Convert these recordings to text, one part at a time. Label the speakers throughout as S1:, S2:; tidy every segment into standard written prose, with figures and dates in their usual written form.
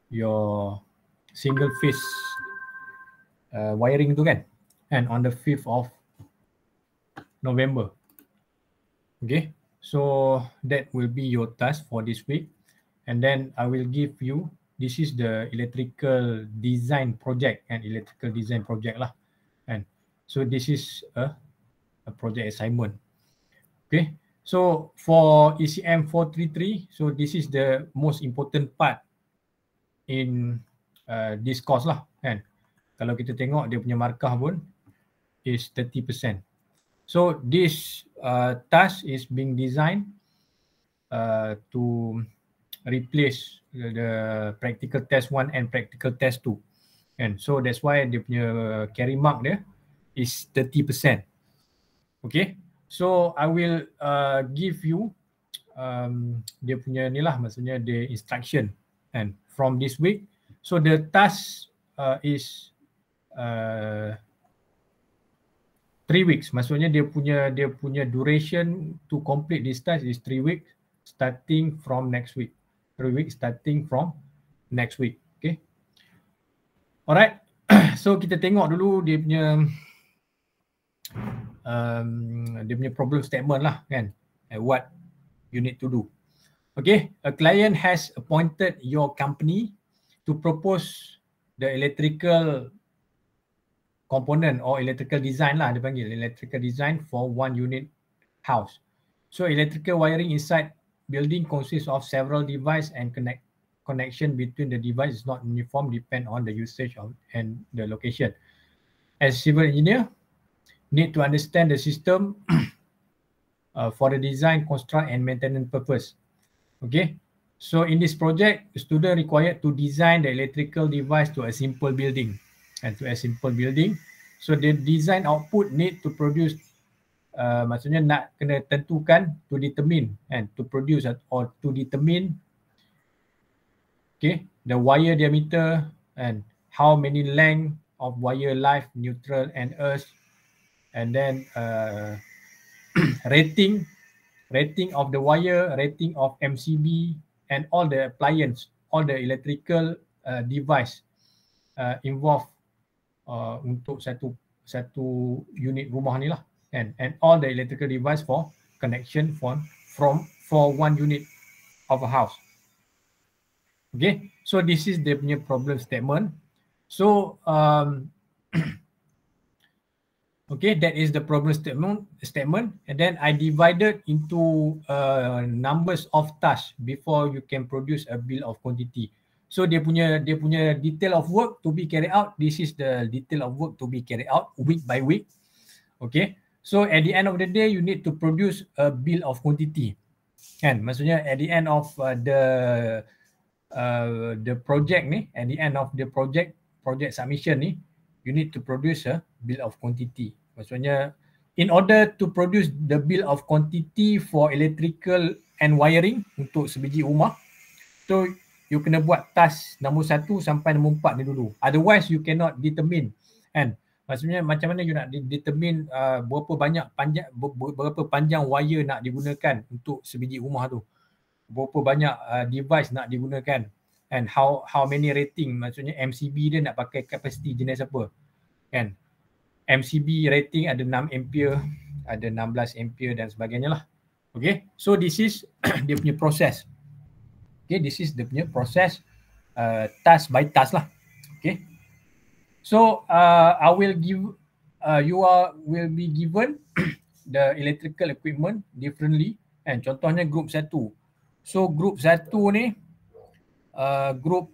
S1: your single phase wiring tu kan, and on the 5th of November. Okay, so that will be your task for this week, and then I will give you, this is the electrical design project and electrical design project lah, and so this is a project assignment. Okay, so for ECM 433, so this is the most important part in this course lah kan. Kalau kita tengok dia punya markah pun is 30%. So this task is being designed to replace the practical test 1 and practical test 2. And so that's why dia punya carry mark dia is 30%. Okay, so I will give you dia punya ni lah, maksudnya the instruction and from this week. So the task is 3 weeks. Maksudnya dia punya duration to complete this task is 3 weeks starting from next week. 3 weeks starting from next week. Okay. Alright. So kita tengok dulu dia punya problem statement lah kan. And what you need to do. Okay. A client has appointed your company to propose the electrical component or electrical design lah, dia panggil electrical design for one unit house. So electrical wiring inside building consists of several devices and connection between the device is not uniform, depend on the usage of and the location. As civil engineer, need to understand the system for the design, construct and maintenance purpose. Okay, so in this project, the student required to design the electrical device to a simple building. And to a simple building, so the design output need to produce, maksudnya nak kena tentukan to determine and to produce or to determine, okay, the wire diameter and how many length of wire life, neutral and earth, and then rating of the wire, rating of MCB and all the appliance, all the electrical device involved untuk satu unit rumah ni lah, and all the electrical device for connection for one unit of a house. Okay, so this is dia punya problem statement. So okay, that is the problem statement, and then I divided into numbers of tasks before you can produce a bill of quantity. So dia punya detail of work to be carried out. This is the detail of work to be carried out week by week. Okay. So at the end of the day, you need to produce a bill of quantity. Kan? Maksudnya at the end of the project ni, at the end of the project submission ni, you need to produce a bill of quantity. Maksudnya in order to produce the bill of quantity for electrical and wiring untuk sebiji rumah, so you kena buat task nombor 1 sampai nombor 4 ni dulu. Otherwise you cannot determine. And maksudnya macam mana you nak determine berapa panjang wire nak digunakan untuk sebiji rumah tu. Berapa banyak device nak digunakan. And how many rating, maksudnya MCB dia nak pakai kapasiti jenis apa. Kan? MCB rating ada 6 ampere, ada 16 ampere dan sebagainya lah. Okay, so this is dia punya proses. Okay, this is the punya proses task by task lah. Okay, so I will give will be given the electrical equipment differently. And contohnya group 1. So group 1 ni group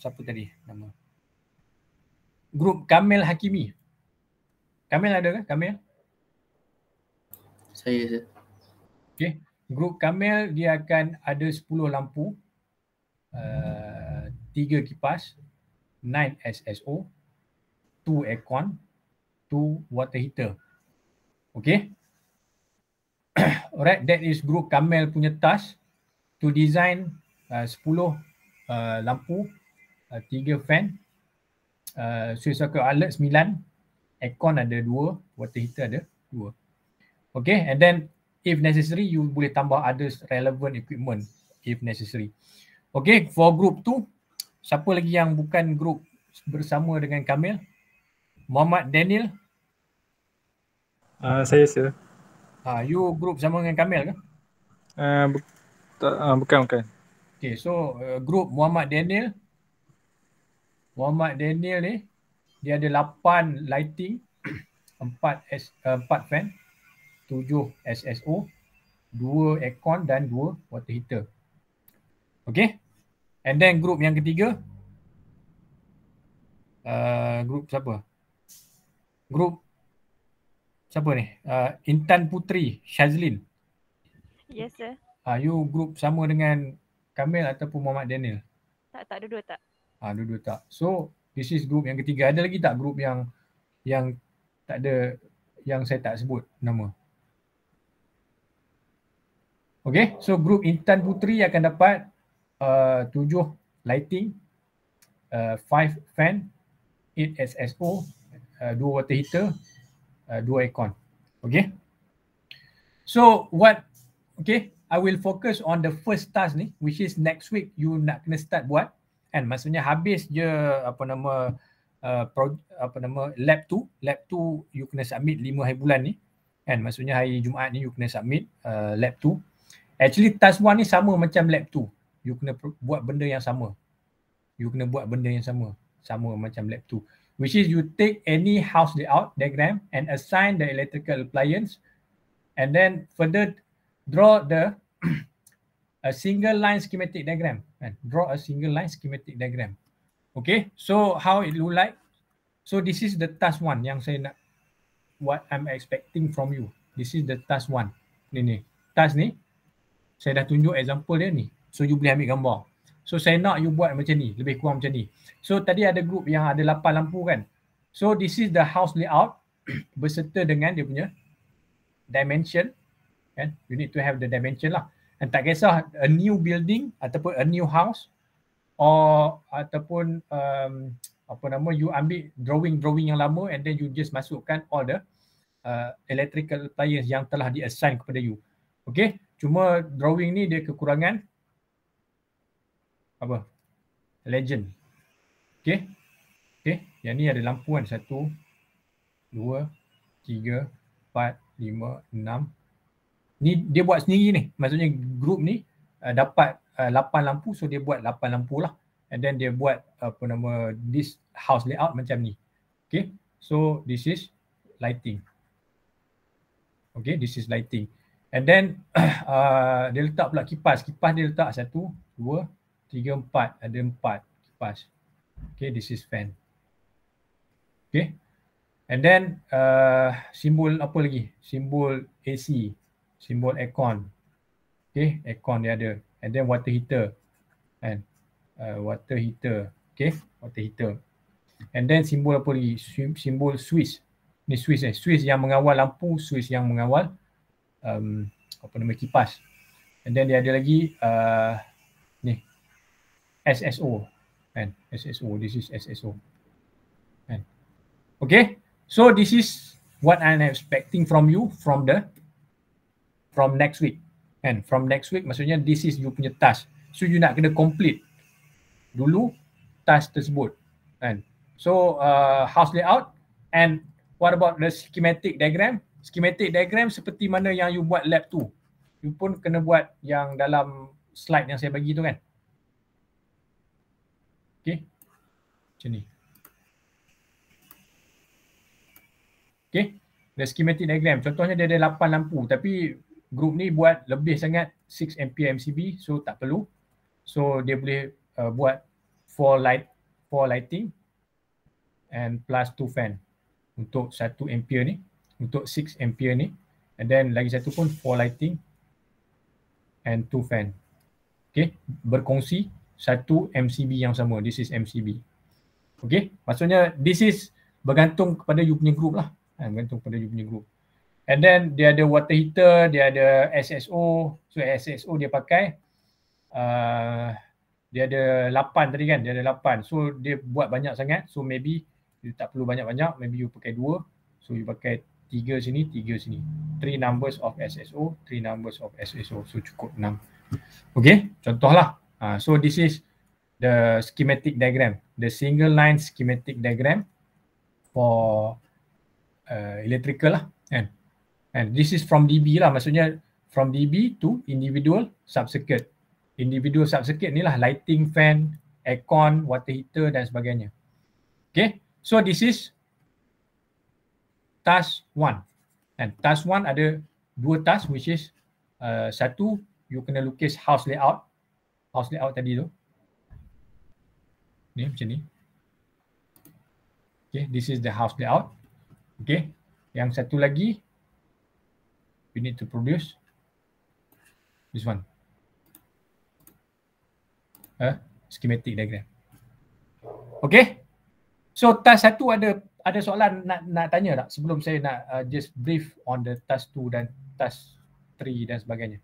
S1: siapa tadi nama? Group Kamil Hakimi. Kamil ada kan? Kamil?
S2: Saya.
S1: Okay, grup Kamil dia akan ada 10 lampu, 3 kipas, 9 SSO, 2 aircon, 2 water heater. Okay. Alright, that is grup Kamil punya task to design 10 lampu, 3 fan, switch socket outlet 9, aircon ada 2, water heater ada 2. Okay, and then if necessary, you boleh tambah other relevant equipment if necessary. Okay, for group 2, siapa lagi yang bukan group bersama dengan Kamil? Muhammad Daniel.
S2: Saya sir.
S1: You group sama dengan Kamil ke?
S2: Bukan.
S1: Okay, so group Muhammad Daniel. Muhammad Daniel ni dia ada 8 lighting, 4 fan, 7 SSO, 2 aircon dan 2 water heater. Okay. And then group yang ketiga, group siapa? Group siapa ni? Intan Putri Shazlin.
S3: Yes sir.
S1: You group sama dengan Kamil ataupun Muhammad Daniel?
S3: Tak dua-dua tak.
S1: Dua-dua tak. So this is group yang ketiga. Ada lagi tak group yang tak ada, yang saya tak sebut nama? Okay, so group Intan Putri akan dapat 7 lighting, 5 fan, 8 SSO, 2 water heater, 2 aircon. Okay. So I will focus on the first task ni, which is next week you nak kena start buat. Kan, maksudnya habis je lab 2 you kena submit 5 hari bulan ni. Kan, maksudnya hari Jumaat ni you kena submit lab 2. Actually task 1 ni sama macam lab 2. You kena buat benda yang sama. Sama macam lab 2. Which is you take any house layout diagram and assign the electrical appliance and then further draw a single line schematic diagram. Draw a single line schematic diagram. Okay, so how it look like? So this is the task 1 yang saya nak, what I'm expecting from you. This is the task 1. Ni. Task ni, saya dah tunjuk example dia ni. So you boleh ambil gambar. So saya nak you buat macam ni, lebih kurang macam ni. So tadi ada group yang ada 8 lampu kan. So this is the house layout berserta dengan dia punya dimension. Kan? You need to have the dimension lah. Dan tak kisah a new building ataupun a new house or ataupun you ambil drawing yang lama and then you just masukkan all the electrical appliance yang telah di-assign kepada you. Okay, cuma drawing ni dia kekurangan legend. Okay, yang ni ada lampu kan, 1, 2, 3, 4, 5, 6. Ni dia buat sendiri ni. Maksudnya group ni dapat 8 lampu, so dia buat 8 lampu lah. And then dia buat this house layout macam ni. Okay, so this is lighting. Okay, this is lighting. And then dia letak pula kipas. Kipas dia letak 1, 2, 3, 4. Ada 4 kipas. Okay, this is fan. Okay. And then simbol apa lagi? Simbol AC. Simbol aircon. Okay, aircon dia ada. And then water heater. And water heater. Okay, water heater. And then simbol apa lagi? Simbol switch. Ni switch switch yang mengawal lampu, switch yang mengawal kipas. And then dia ada lagi ni SSO. Kan, SSO. This is SSO. Kan. Okay, so this is what I'm expecting from you from next week. And from next week maksudnya this is you punya task. So you nak kena complete dulu task tersebut. Kan. So house layout, and what about the schematic diagram? Schematic diagram seperti mana yang you buat lab tu. You pun kena buat yang dalam slide yang saya bagi tu kan. Okay, macam ni. Okay, the schematic diagram. Contohnya dia ada 8 lampu tapi group ni buat lebih sangat 6 ampere MCB, so tak perlu. So dia boleh buat 4 lighting and plus 2 fan untuk 1 ampere ni, untuk 6 ampere ni, and then lagi satu pun 4 lighting and 2 fan. Okay, berkongsi 1 MCB yang sama. This is MCB. Okay, maksudnya this is bergantung kepada you punya group lah. Bergantung kepada you punya group. And then dia ada water heater, dia ada SSO. So SSO dia pakai dia ada 8 tadi kan, dia ada 8. So dia buat banyak sangat. So maybe you tak perlu banyak-banyak, maybe you pakai 2. So you pakai 3 sini, 3 sini. 3 numbers of SSO, 3 numbers of SSO. So cukup 6. Okay, contohlah. So this is the schematic diagram, the single line schematic diagram for electrical lah, kan. And this is from DB lah, maksudnya from DB to individual sub-circuit. Individual sub-circuit ni lah lighting, fan, aircon, water heater dan sebagainya. Okay, so this is task 1. And task 1 ada 2 task, which is satu, you kena lukis house layout tadi tu. Ni macam ni. Okay, this is the house layout. Okay, yang satu lagi, we need to produce this one, a schematic diagram. Okay, so task 1 ada soalan nak tanya tak sebelum saya nak just brief on the task 2 dan task 3 dan sebagainya.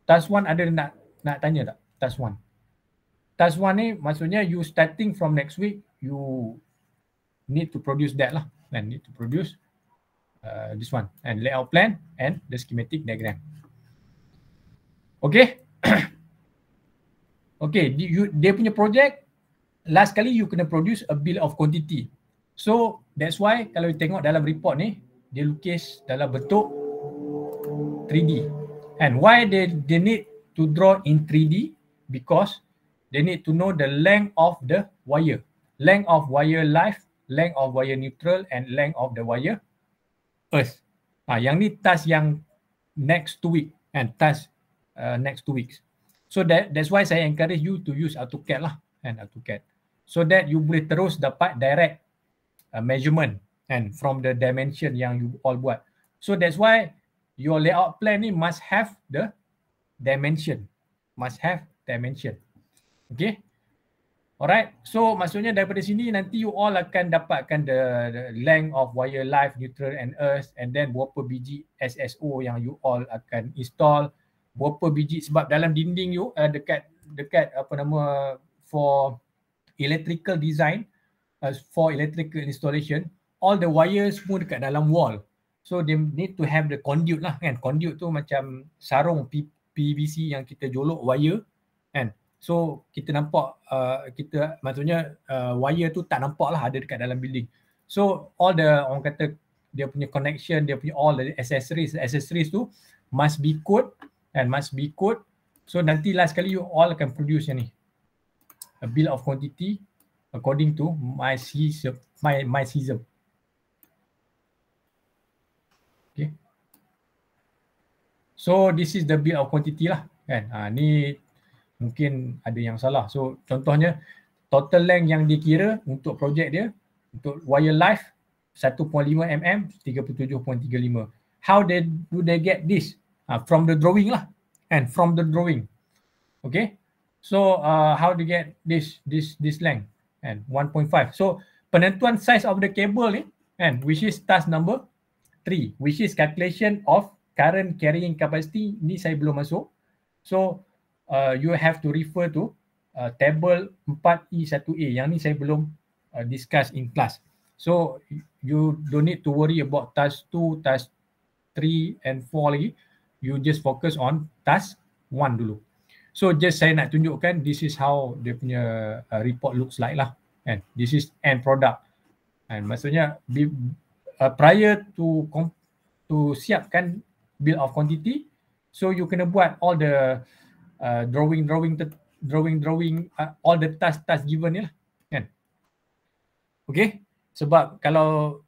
S1: Task 1 ada nak tanya tak? Task 1. Task 1 ni maksudnya you starting from next week, you need to produce that lah. And need to produce this one, and layout plan and the schematic diagram. Okay. Okay, dia punya project, last kali you kena produce a bill of quantity. So that's why kalau you tengok dalam report ni, dia lukis dalam bentuk 3D. And why they need to draw in 3D? Because they need to know the length of the wire. Length of wire live, length of wire neutral and length of the wire earth. Yang ni task yang next 2 week and task next 2 weeks. So that's why saya encourage you to use AutoCAD lah, and AutoCAD. So that you boleh terus dapat direct measurement and from the dimension yang you all buat. So that's why your layout plan ni must have the dimension. Must have dimension. Okay. Alright. So maksudnya daripada sini nanti you all akan dapatkan the length of wire live, neutral and earth, and then berapa biji SSO yang you all akan install, berapa biji, sebab dalam dinding you dekat apa nama for electrical design, for electrical installation, all the wires semua dekat dalam wall. So they need to have the conduit lah, kan. Conduit tu macam sarung PVC yang kita jolok wire, kan. So kita nampak kita maksudnya wire tu tak nampak lah ada dekat dalam building. So all the orang kata dia punya connection, dia punya all the accessories tu must be code and must be code. So nanti last kali you all akan produce yang ni, a bill of quantity according to my CISM. Okay. So this is the bill of quantity lah, kan. Ni mungkin ada yang salah. So contohnya total length yang dikira untuk projek dia, untuk wire live 1.5 mm 37.35. How do they get this? From the drawing lah, and from the drawing. Okay. So how to get this length, and 1.5. So penentuan size of the cable ni, and which is task number 3, which is calculation of current carrying capacity, ni saya belum masuk. So you have to refer to table 4E1A. Yang ni saya belum discuss in class. So you don't need to worry about task 2, task 3 and 4 lagi. You just focus on task 1 dulu. So just saya nak tunjukkan this is how dia punya report looks like lah. And this is end product. And maksudnya prior to siapkan bill of quantity, so you kena buat all the drawing all the task given ni lah, kan. Okay, sebab kalau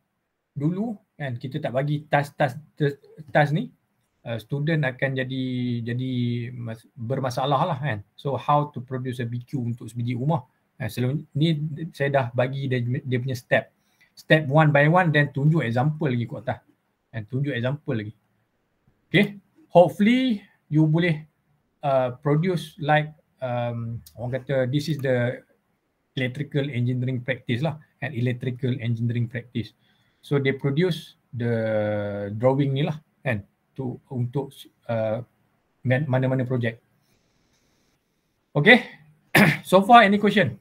S1: dulu kan kita tak bagi task ni, student akan jadi bermasalah lah, kan. So how to produce a BQ untuk sebiji rumah, selalu ni saya dah bagi dia punya step 1 by 1, dan tunjuk example lagi kat atas, dan tunjuk example lagi. Okay, hopefully you boleh produce like orang kata this is the electrical engineering practice lah, and electrical engineering practice. So they produce the drawing ni lah, kan, untuk mana-mana project. Okay. So far any question?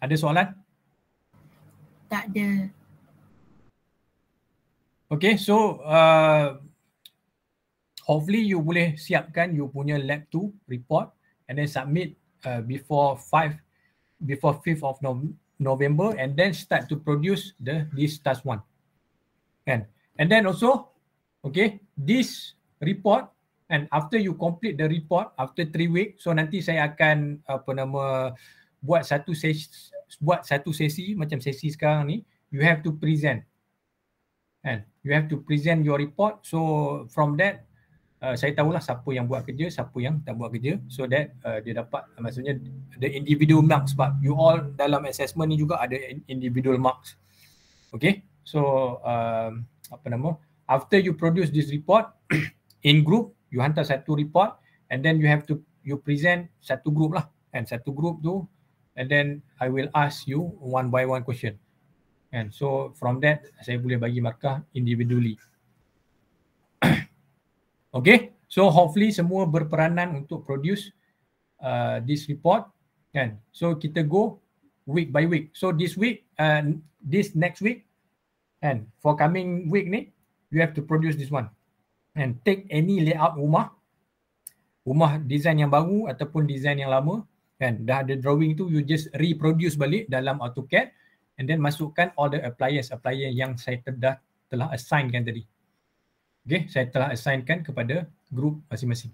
S1: Ada soalan?
S2: Tak ada.
S1: Okay, so hopefully you boleh siapkan you punya lab 2 report and then submit before 5th of November and then start to produce this task 1. And then also, okay, this report, and after you complete the report after 3 weeks, so nanti saya akan buat satu sesi macam sesi sekarang ni, you have to present. And you have to present your report. So from that saya tahulah siapa yang buat kerja, siapa yang tak buat kerja, so that dia dapat, maksudnya the individual marks, sebab you all dalam assessment ni juga ada individual marks. Okay, so after you produce this report in group, you hantar satu report and then you present satu group lah, and satu group tu, and then I will ask you one by one question, and so from that saya boleh bagi markah individually. Okay, so hopefully semua berperanan untuk produce this report, kan? So kita go week by week. So this week, this next week, and for coming week ni, you have to produce this one. And take any layout rumah design yang baru ataupun design yang lama, kan? Dah ada drawing tu, you just reproduce balik dalam AutoCAD and then masukkan all the appliance yang saya telah assignkan tadi. Okay, saya telah assignkan kepada group masing-masing.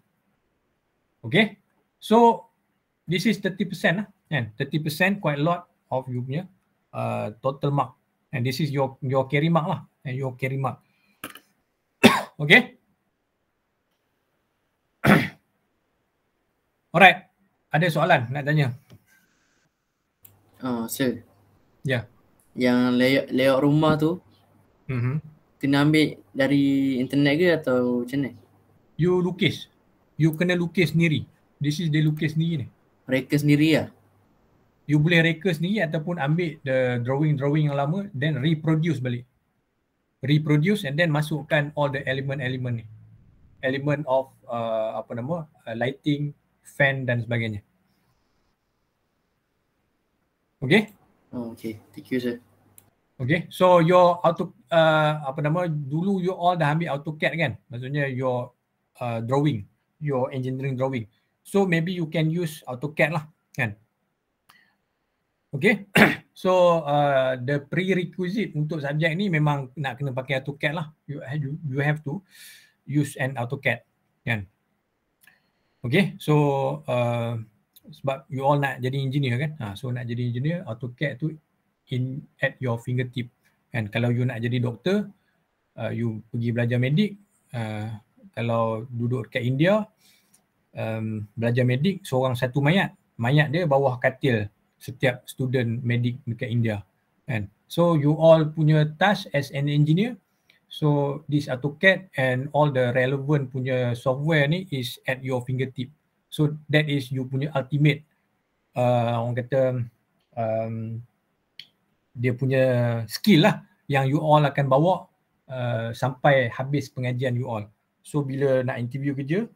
S1: Okay, so this is 30% lah, kan? 30% quite a lot of you punya total mark, and this is your carry mark lah, and your carry mark. Okay. Alright, ada soalan nak tanya?
S4: Sir.
S1: Ya.
S4: Yang layout rumah tu kena ambil dari internet ke atau macam mana?
S1: You lukis. You kena lukis sendiri. This is dia lukis sendiri ni.
S4: Reka sendiri lah?
S1: You boleh reka sendiri ataupun ambil the drawing yang lama then reproduce balik. Reproduce and then masukkan all the element ni. Element of lighting, fan dan sebagainya. Okay?
S4: Okay, thank you sir.
S1: Okay, so your dulu you all dah ambil AutoCAD kan? Maksudnya your drawing, your engineering drawing. So maybe you can use AutoCAD lah, kan? Okay, so the prerequisite untuk subjek ni memang nak kena pakai AutoCAD lah. You have to use an AutoCAD, kan? Okay, so sebab you all nak jadi engineer kan? So nak jadi engineer, AutoCAD tu at your fingertip, kan? Kalau you nak jadi doktor, you pergi belajar medik. Kalau duduk dekat India, belajar medik seorang satu mayat dia bawah katil setiap student medik dekat India, kan? So you all punya task as an engineer, so this AutoCAD and all the relevant punya software ni is at your fingertip. So that is you punya ultimate orang kata dia punya skill lah yang you all akan bawa sampai habis pengajian you all. So bila nak interview kerja,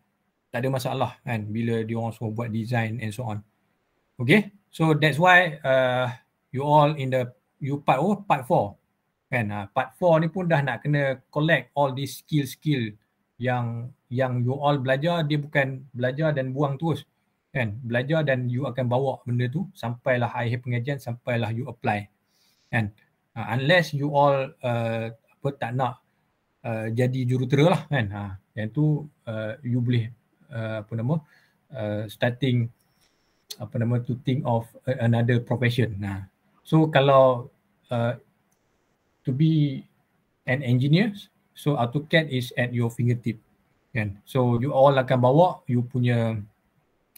S1: tak ada masalah kan bila dia orang semua buat design and so on. Okay, so that's why you all in the part 4 kan. Part 4 ni pun dah nak kena collect all these skill yang you all belajar. Dia bukan belajar dan buang terus kan, belajar dan you akan bawa benda tu sampailah akhir pengajian, sampailah you apply kan. Unless you all tak nak jadi jurutera lah kan, yang tu you boleh starting to think of another profession. So kalau to be an engineer, so AutoCAD is at your fingertip kan. So you all akan bawa you punya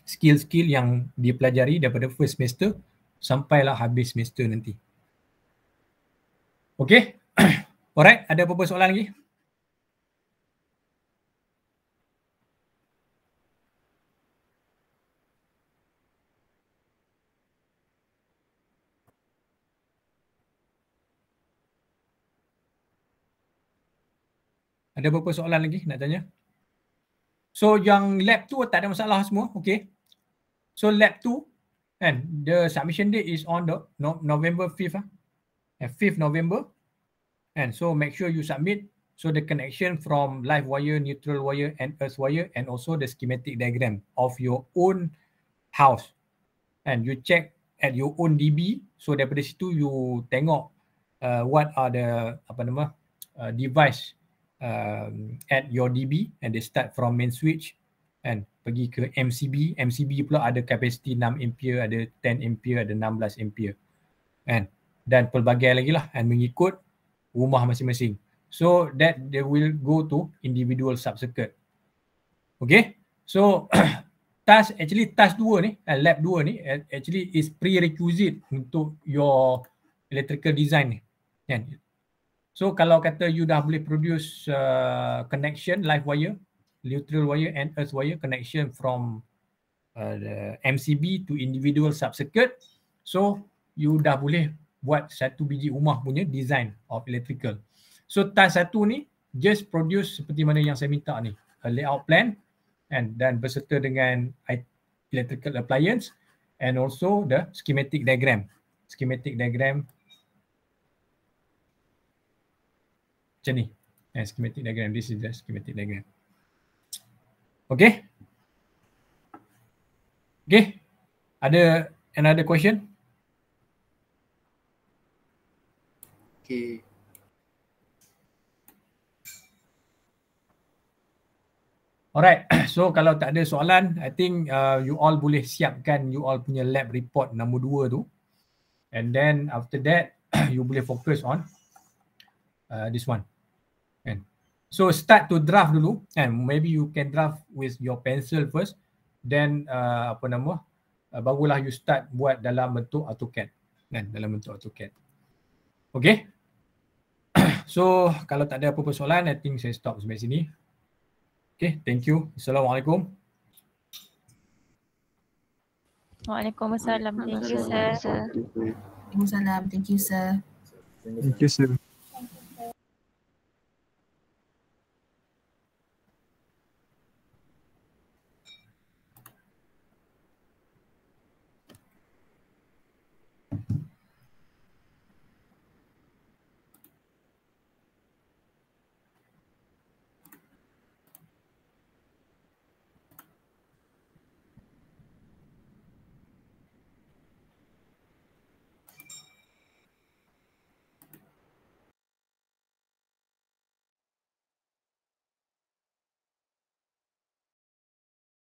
S1: skill yang dipelajari daripada first semester sampailah habis semester nanti. Okay. Alright, ada apa-apa soalan lagi? Ada apa-apa soalan lagi nak tanya? So yang lab tu tak ada masalah semua, okay? So lab tu And the submission date is on the November 5th, 5th November. And so make sure you submit. So the connection from live wire, neutral wire and earth wire, and also the schematic diagram of your own house. And you check at your own DB. So daripada situ you tengok what are the device at your DB, and they start from main switch and pergi ke MCB. MCB pula ada capacity 6 ampere, ada 10 ampere, ada 16 ampere. Dan pelbagai lagi lah, and mengikut rumah masing-masing. So that they will go to individual sub-circuit. Okay, so task 2 ni, lab 2 ni actually is prerequisite untuk your electrical design ni. So kalau kata you dah boleh produce connection live wire, neutral wire and earth wire connection from the MCB to individual sub-circuit, so you dah boleh buat satu biji rumah punya design of electrical. So task 1 ni just produce seperti mana yang saya minta ni, a layout plan dan berserta dengan electrical appliance and also the schematic diagram. Schematic diagram macam ni. Schematic diagram, this is the schematic diagram. Okay? Okay? Ada another question?
S4: Okay.
S1: Alright, so kalau tak ada soalan, I think you all boleh siapkan you all punya lab report nombor 2 tu. And then after that, you boleh fokus on this one. So start to draft dulu, and maybe you can draft with your pencil first, then barulah you start buat dalam bentuk AutoCAD. Dalam bentuk AutoCAD. Okay? So kalau tak ada apa-apa soalan, I think saya stop sampai sini. Okay, thank you. Assalamualaikum.
S3: Waalaikumsalam. Thank you, sir.
S2: Waalaikumsalam. Thank you, sir.
S5: Thank you, sir.